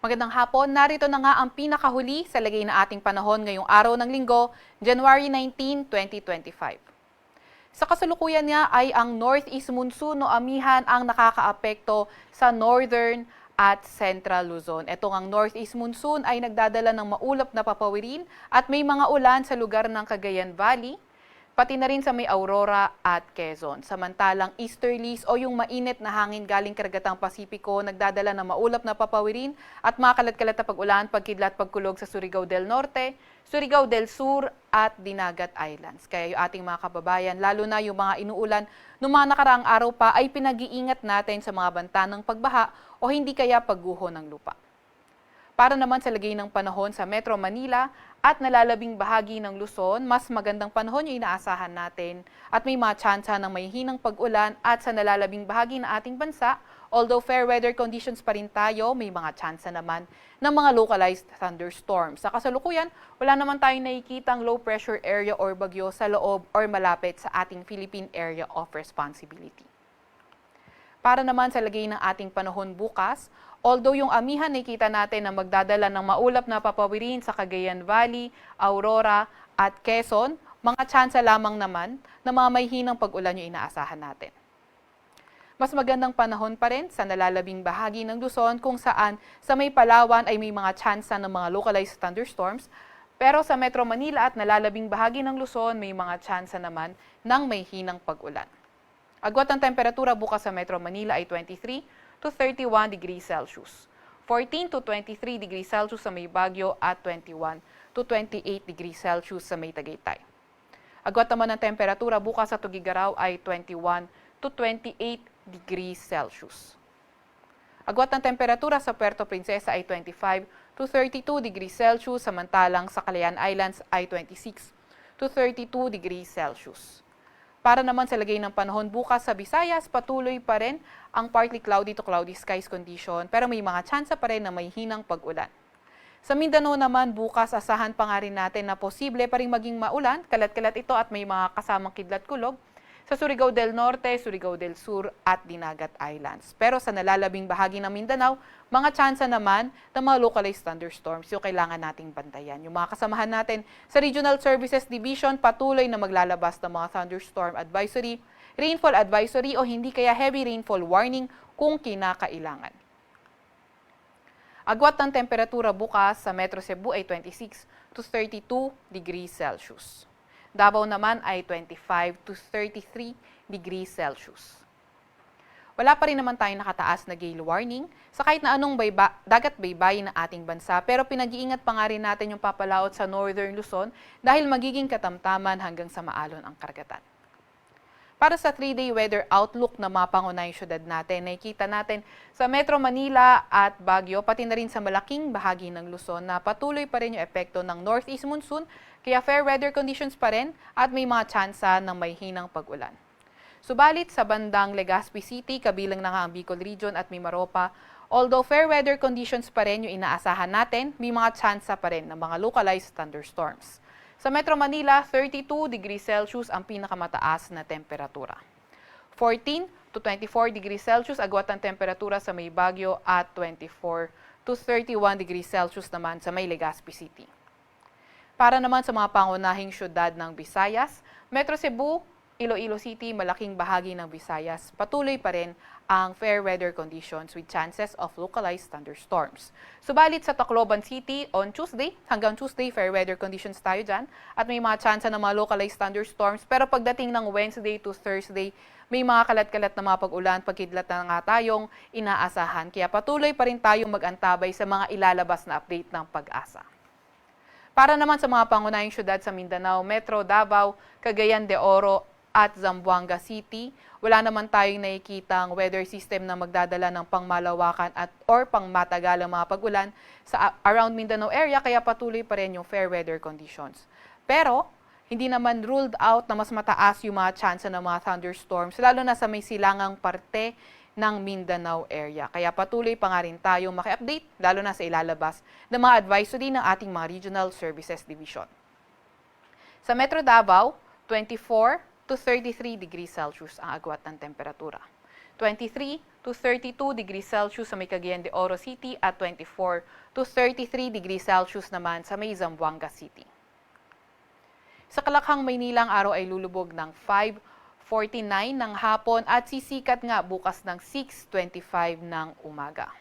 Magandang hapon, narito na nga ang pinakahuli sa lagay na ating panahon ngayong araw ng linggo, January 19, 2025. Sa kasalukuyan niya ay ang northeast monsoon o amihan ang nakakaapekto sa northern at central Luzon. Itong ang northeast monsoon ay nagdadala ng maulap na papawirin at may mga ulan sa lugar ng Cagayan Valley, pati na rin sa may Aurora at Quezon. Samantalang easterlies o yung mainit na hangin galing karagatang Pasipiko nagdadala ng maulap na papawirin at makalat-kalat na pag-ulan, pagkidlat, pagkulog sa Surigao del Norte, Surigao del Sur at Dinagat Islands. Kaya yung ating mga kababayan, lalo na yung mga inuulan noong mga nakaraang araw pa ay pinag-iingat natin sa mga banta ng pagbaha o hindi kaya pagguho ng lupa. Para naman sa lagay ng panahon sa Metro Manila at nalalabing bahagi ng Luzon, mas magandang panahon yung inaasahan natin at may mga tsansa ng mahihinang pag-ulan at sa nalalabing bahagi ng ating bansa, although fair weather conditions pa rin tayo, may mga tsansa naman ng mga localized thunderstorms. Sa kasalukuyan, wala naman tayong nakikitang low pressure area or bagyo sa loob or malapit sa ating Philippine Area of Responsibility. Para naman sa lagay ng ating panahon bukas, although yung amihan nakita natin na magdadala ng maulap na papawirin sa Cagayan Valley, Aurora at Quezon, mga tsansa lamang naman na mga may hinang pag-ulan yung inaasahan natin. Mas magandang panahon pa rin sa nalalabing bahagi ng Luzon kung saan sa may Palawan ay may mga tsansa ng mga localized thunderstorms, pero sa Metro Manila at nalalabing bahagi ng Luzon may mga tsansa naman ng may hinang pag-ulan. Agwat ng temperatura bukas sa Metro Manila ay 23 to 31 degrees Celsius. 14 to 23 degrees Celsius sa may Baguio at 21 to 28 degrees Celsius sa may Tagaytay. Agwat naman ng temperatura bukas sa Tugigaraw ay 21 to 28 degrees Celsius. Agwat ng temperatura sa Puerto Princesa ay 25 to 32 degrees Celsius, samantalang sa Calayan Islands ay 26 to 32 degrees Celsius. Para naman sa lagay ng panahon bukas sa Visayas, patuloy pa rin ang partly cloudy to cloudy skies condition pero may mga tsansa pa rin na may hinang pag-ulan. Sa Mindanao naman bukas asahan pa nga rin natin na posible pa rin maging maulan, kalat-kalat ito at may mga kasamang kidlat-kulog sa Surigao del Norte, Surigao del Sur at Dinagat Islands. Pero sa nalalabing bahagi ng Mindanao, mga tsansa naman ng mga localized thunderstorms yung kailangan nating bantayan. Yung mga kasamahan natin sa Regional Services Division patuloy na maglalabas ng mga thunderstorm advisory, rainfall advisory o hindi kaya heavy rainfall warning kung kinakailangan. Agwat ng temperatura bukas sa Metro Cebu ay 26 to 32 degrees Celsius. Davao naman ay 25 to 33 degrees Celsius. Wala pa rin naman tayong nakataas na gale warning sa kahit na anong dagat baybayin ng ating bansa pero pinag-iingat pa nga rin natin yung papalaot sa Northern Luzon dahil magiging katamtaman hanggang sa maalon ang karagatan. Para sa 3-day weather outlook na mga pangunahing syudad natin, nakikita natin sa Metro Manila at Baguio, pati na rin sa malaking bahagi ng Luzon na patuloy pa rin yung epekto ng northeast monsoon, kaya fair weather conditions pa rin at may mga tsansa ng may hinang pag-ulan. Subalit sa bandang Legazpi City, kabilang na nga ang Bicol Region at Mimaropa, although fair weather conditions pa rin yung inaasahan natin, may mga tsansa pa rin ng mga localized thunderstorms. Sa Metro Manila, 32 degrees Celsius ang pinakamataas na temperatura. 14 to 24 degrees Celsius agwat ang temperatura sa may Baguio at 24 to 31 degrees Celsius naman sa may Legazpi City. Para naman sa mga pangunahing syudad ng Visayas, Metro Cebu, Iloilo City, malaking bahagi ng Visayas, patuloy pa rin ang fair weather conditions with chances of localized thunderstorms. Subalit sa Tacloban City on Tuesday, hanggang Tuesday, fair weather conditions tayo dyan at may mga tsansa ng mga localized thunderstorms pero pagdating ng Wednesday to Thursday, may mga kalat-kalat na mga pag-ulan, pagkidlat na nga tayong inaasahan. Kaya patuloy pa rin tayong mag-antabay sa mga ilalabas na update ng Pag-asa. Para naman sa mga pangunahing syudad sa Mindanao, Metro Davao, Cagayan de Oro at Zamboanga City, wala naman tayong nakikitang weather system na magdadala ng pangmalawakan at or pangmatagalang mga pag-ulan sa around Mindanao area kaya patuloy pa rin yung fair weather conditions. Pero hindi naman ruled out na mas mataas yung mga chance ng mga thunderstorms lalo na sa may silangang parte ng Mindanao area. Kaya patuloy pa nga rin tayong maki-update lalo na sa ilalabas ng mga advisory ng ating mga Regional Services Division. Sa Metro Davao, 24 to 33 degrees Celsius ang agwat ng temperatura. 23 to 32 degrees Celsius sa may Cagayan de Oro City at 24 to 33 degrees Celsius naman sa may Zamboanga City. Sa Kalakhang, Maynila, ang araw ay lulubog ng 5:49 ng hapon at sisikat nga bukas ng 6:25 ng umaga.